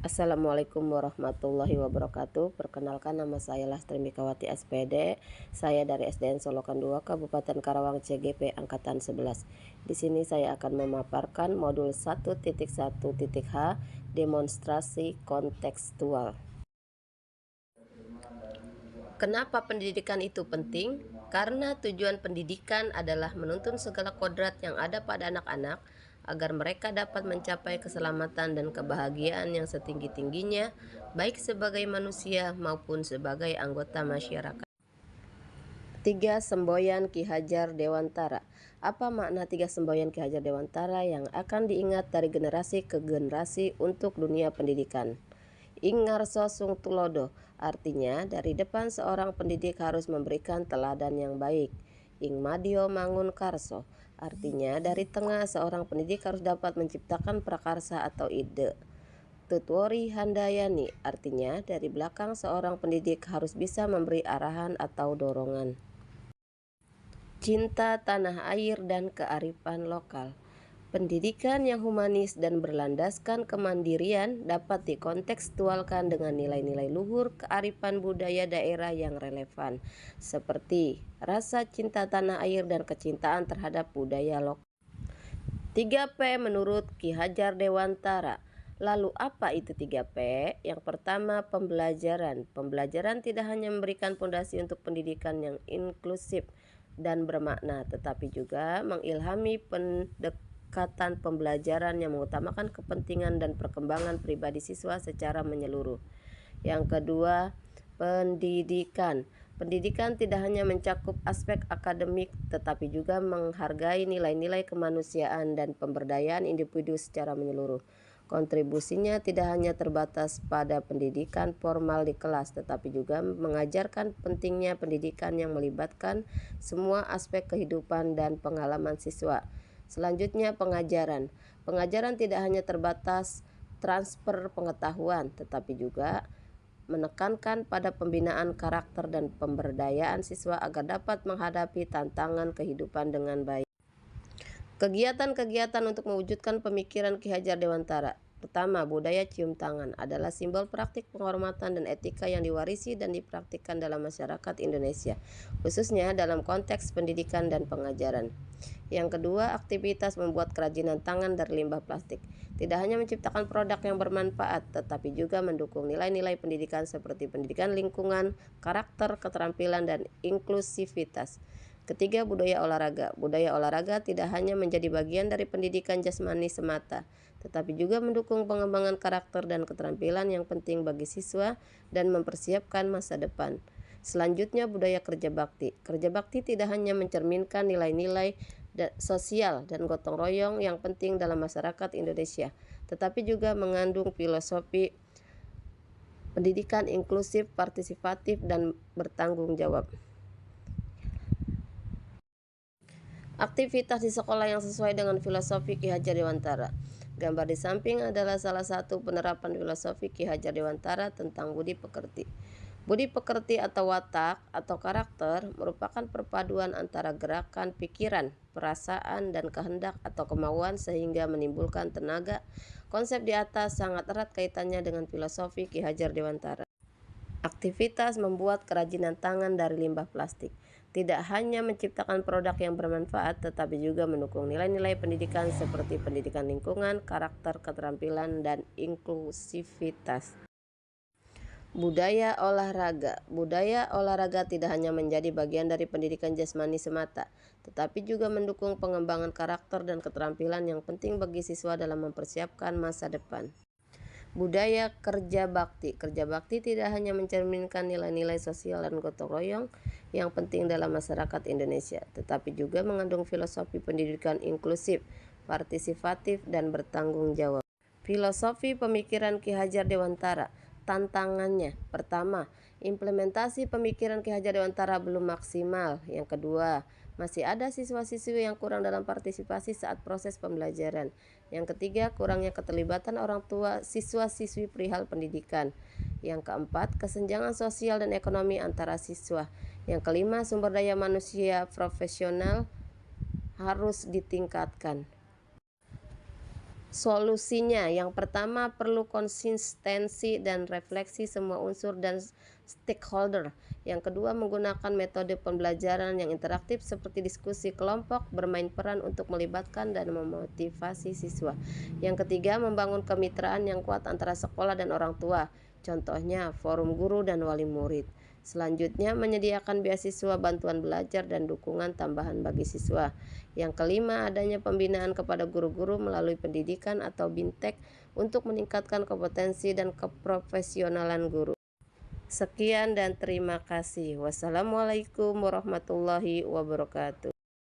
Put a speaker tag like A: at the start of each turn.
A: Assalamualaikum warahmatullahi wabarakatuh. Perkenalkan, nama saya Lastri Mikawati SPD. Saya dari SDN Solokan 2, Kabupaten Karawang, CGP angkatan 11. Di sini saya akan memaparkan modul 1.1.H demonstrasi kontekstual. Kenapa pendidikan itu penting? Karena tujuan pendidikan adalah menuntun segala kodrat yang ada pada anak-anak agar mereka dapat mencapai keselamatan dan kebahagiaan yang setinggi-tingginya, baik sebagai manusia maupun sebagai anggota masyarakat. 3. Semboyan Ki Hajar Dewantara. Apa makna 3 semboyan Ki Hajar Dewantara yang akan diingat dari generasi ke generasi untuk dunia pendidikan? Ingarso Sung Tulodo, artinya dari depan seorang pendidik harus memberikan teladan yang baik. Ingmadio Mangun Karso, artinya dari tengah seorang pendidik harus dapat menciptakan prakarsa atau ide. Tutuori Handayani, artinya dari belakang seorang pendidik harus bisa memberi arahan atau dorongan. Cinta tanah air dan kearifan lokal. Pendidikan yang humanis dan berlandaskan kemandirian dapat dikontekstualkan dengan nilai-nilai luhur kearifan budaya daerah yang relevan, seperti rasa cinta tanah air dan kecintaan terhadap budaya lokal. 3P menurut Ki Hajar Dewantara. Lalu apa itu 3P? Yang pertama, pembelajaran. Pembelajaran tidak hanya memberikan fondasi untuk pendidikan yang inklusif dan bermakna, tetapi juga mengilhami pendekatan pembelajaran yang mengutamakan kepentingan dan perkembangan pribadi siswa secara menyeluruh. Yang kedua, pendidikan. Pendidikan tidak hanya mencakup aspek akademik, tetapi juga menghargai nilai-nilai kemanusiaan dan pemberdayaan individu secara menyeluruh. Kontribusinya tidak hanya terbatas pada pendidikan formal di kelas, tetapi juga mengajarkan pentingnya pendidikan yang melibatkan semua aspek kehidupan dan pengalaman siswa. Selanjutnya, pengajaran. Pengajaran tidak hanya terbatas transfer pengetahuan, tetapi juga menekankan pada pembinaan karakter dan pemberdayaan siswa agar dapat menghadapi tantangan kehidupan dengan baik. Kegiatan-kegiatan untuk mewujudkan pemikiran Ki Hajar Dewantara. Pertama, budaya cium tangan adalah simbol praktik penghormatan dan etika yang diwarisi dan dipraktikkan dalam masyarakat Indonesia, khususnya dalam konteks pendidikan dan pengajaran. Yang kedua, aktivitas membuat kerajinan tangan dari limbah plastik. Tidak hanya menciptakan produk yang bermanfaat, tetapi juga mendukung nilai-nilai pendidikan seperti pendidikan lingkungan, karakter, keterampilan, dan inklusivitas. Ketiga, budaya olahraga. Budaya olahraga tidak hanya menjadi bagian dari pendidikan jasmani semata, tetapi juga mendukung pengembangan karakter dan keterampilan yang penting bagi siswa dan mempersiapkan masa depan. Selanjutnya, budaya kerja bakti. Kerja bakti tidak hanya mencerminkan nilai-nilai sosial dan gotong royong yang penting dalam masyarakat Indonesia, tetapi juga mengandung filosofi pendidikan inklusif, partisipatif, dan bertanggung jawab. Aktivitas di sekolah yang sesuai dengan filosofi Ki Hajar Dewantara. Gambar di samping adalah salah satu penerapan filosofi Ki Hajar Dewantara tentang budi pekerti. Budi pekerti atau watak atau karakter merupakan perpaduan antara gerakan pikiran, perasaan, dan kehendak atau kemauan sehingga menimbulkan tenaga. Konsep di atas sangat erat kaitannya dengan filosofi Ki Hajar Dewantara. Aktivitas membuat kerajinan tangan dari limbah plastik tidak hanya menciptakan produk yang bermanfaat, tetapi juga mendukung nilai-nilai pendidikan seperti pendidikan lingkungan, karakter, keterampilan, dan inklusivitas. Budaya olahraga. Budaya olahraga tidak hanya menjadi bagian dari pendidikan jasmani semata, tetapi juga mendukung pengembangan karakter dan keterampilan yang penting bagi siswa dalam mempersiapkan masa depan. Budaya kerja bakti. Kerja bakti tidak hanya mencerminkan nilai-nilai sosial dan gotong royong yang penting dalam masyarakat Indonesia, tetapi juga mengandung filosofi pendidikan inklusif, partisipatif, dan bertanggung jawab. Filosofi pemikiran Ki Hajar Dewantara. Tantangannya, pertama, implementasi pemikiran Ki Hajar Dewantara belum maksimal. Yang kedua, masih ada siswa-siswi yang kurang dalam partisipasi saat proses pembelajaran. Yang ketiga, kurangnya keterlibatan orang tua siswa-siswi perihal pendidikan. Yang keempat, kesenjangan sosial dan ekonomi antara siswa. Yang kelima, sumber daya manusia profesional harus ditingkatkan. Solusinya, yang pertama perlu konsistensi dan refleksi semua unsur dan stakeholder. Yang kedua, menggunakan metode pembelajaran yang interaktif seperti diskusi kelompok, bermain peran untuk melibatkan dan memotivasi siswa. Yang ketiga, membangun kemitraan yang kuat antara sekolah dan orang tua. Contohnya, forum guru dan wali murid. Selanjutnya, menyediakan beasiswa, bantuan belajar, dan dukungan tambahan bagi siswa. Yang kelima, adanya pembinaan kepada guru-guru melalui pendidikan atau bintek untuk meningkatkan kompetensi dan keprofesionalan guru. Sekian dan terima kasih. Wassalamualaikum warahmatullahi wabarakatuh.